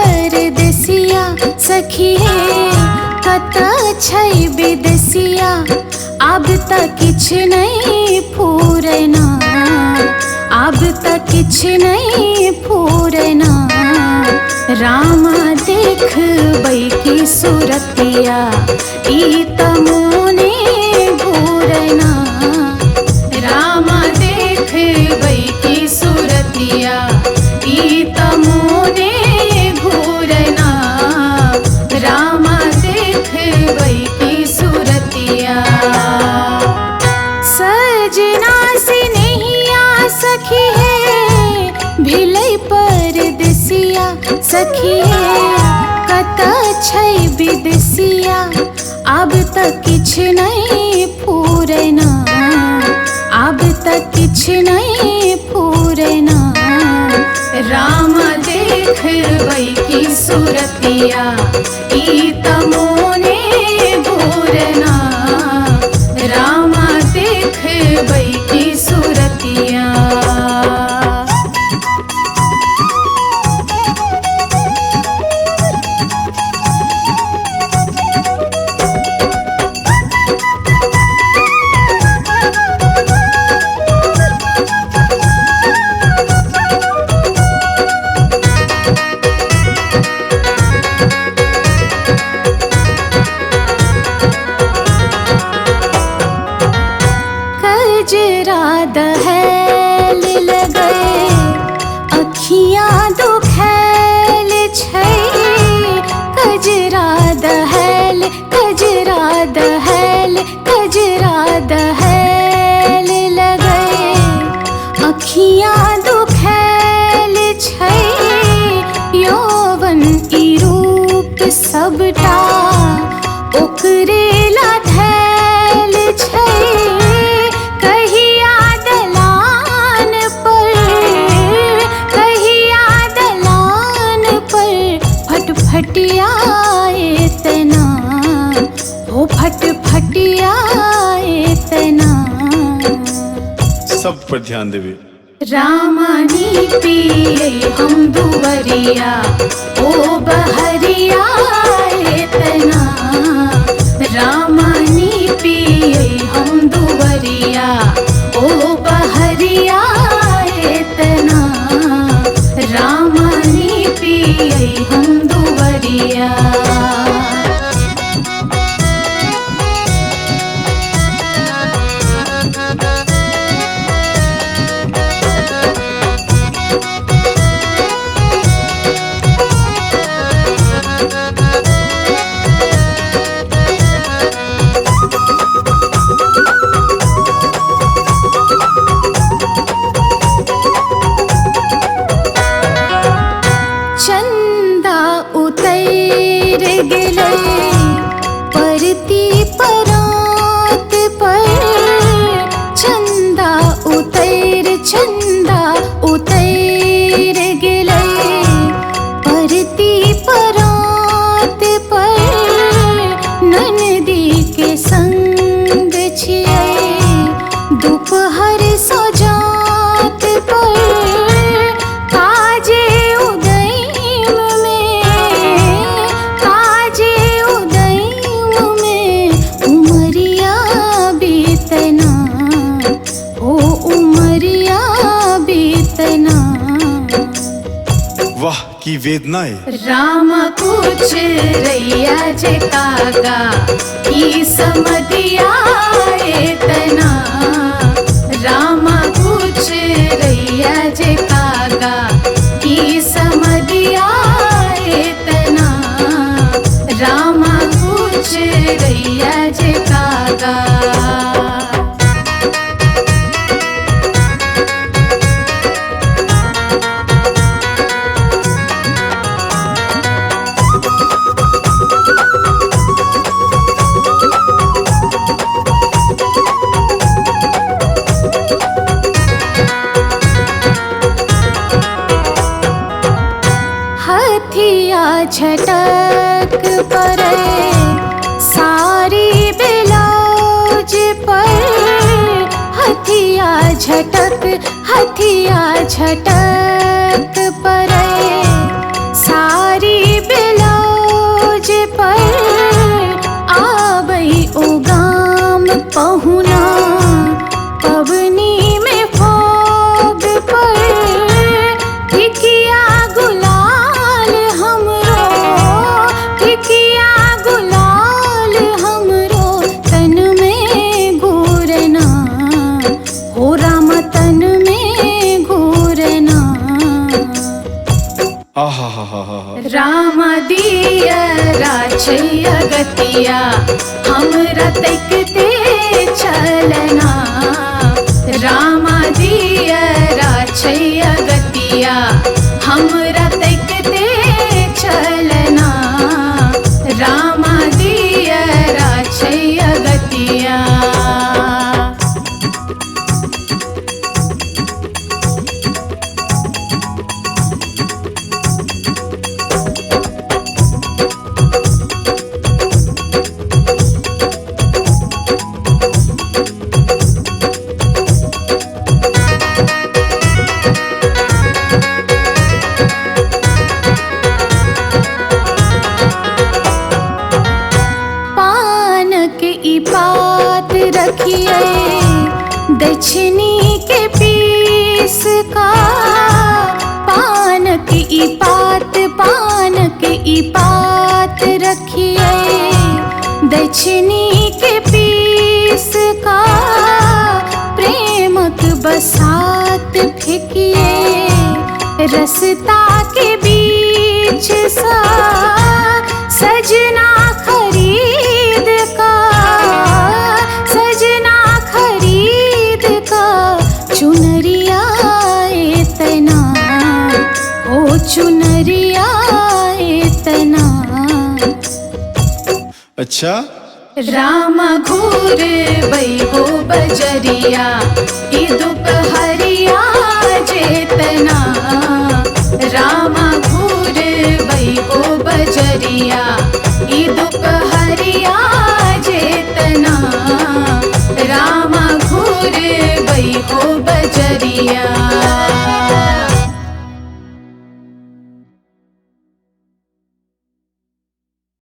परदेसिया सखी कत छै विदेसिया आब त किछ नहीं फूरना आब त किछ नहीं फूरना रामा देखबै की सूरतिया ई त मोने घूरना रामा देखबै की सूरतिया ई त मोने घूरना रामा देखबै की सूरतिया सजना से नैया सखी भिलै परदेसिया सखी कत छै विदेसिया आब त किछ नहीं फूरना आब त किछ नहीं फूरना रामा देखबै की सूरतिया ई त मोने घूरना रामा देखबै की सूरतिया कजरा दहल लगै अखियाँ दुखैल छै कजरा दहल कजरा दहल कजरा दहल लगै अखियाँ दुखैल छै यौवन ई रूप सबटा ओकरे ला धैल छै फटिया इतना हो फटिया इतना सब पर ध्यान देवे रामानी पिए हम दुवरिया ओ बहरिया इतना रामानी पिए हम दुवरिया ओ बहरिया इतना रामानी पिए हम दुवरिया चंदा उतर गेलै परती परात पर चंदा उतर गेलै परती परात पर ननदी के संग छियै दोपहर सजात पर काजे उदयम में उमरिया बीतना ओ उमरिया बीतना वाह की वेदनाएं रामा कुछ रैया जे कागा ई समदिया इतना रामा कुछ रैया जे कागा ई समदिया इतना रामा कुछ रैया जे कागा हथिया झटक पड़े सारी ब्लाउज पर हथिया झटक पड़े सारी राम दिया राछैया गतिया हमरा तकते चलना। राम दिया राछैया गतिया हमरा तकते चलना। राम दिया राछैया गतिया। पात रखिए दक्षिणी के पीस का। पान की पात रखिए दक्षिणी के पीस का। प्रेमक बसात फेंकिए रस्ता के बीच सा। सजना खरीद का चुनरिया इतना ओ चुनरिया इतना। अच्छा राम घूर बैहो बजरिया ई दोपहरिया जेतना। राम घूर बैहो बजरिया ई दोपहरिया जेतना। राम घूर बैहो बजरिया।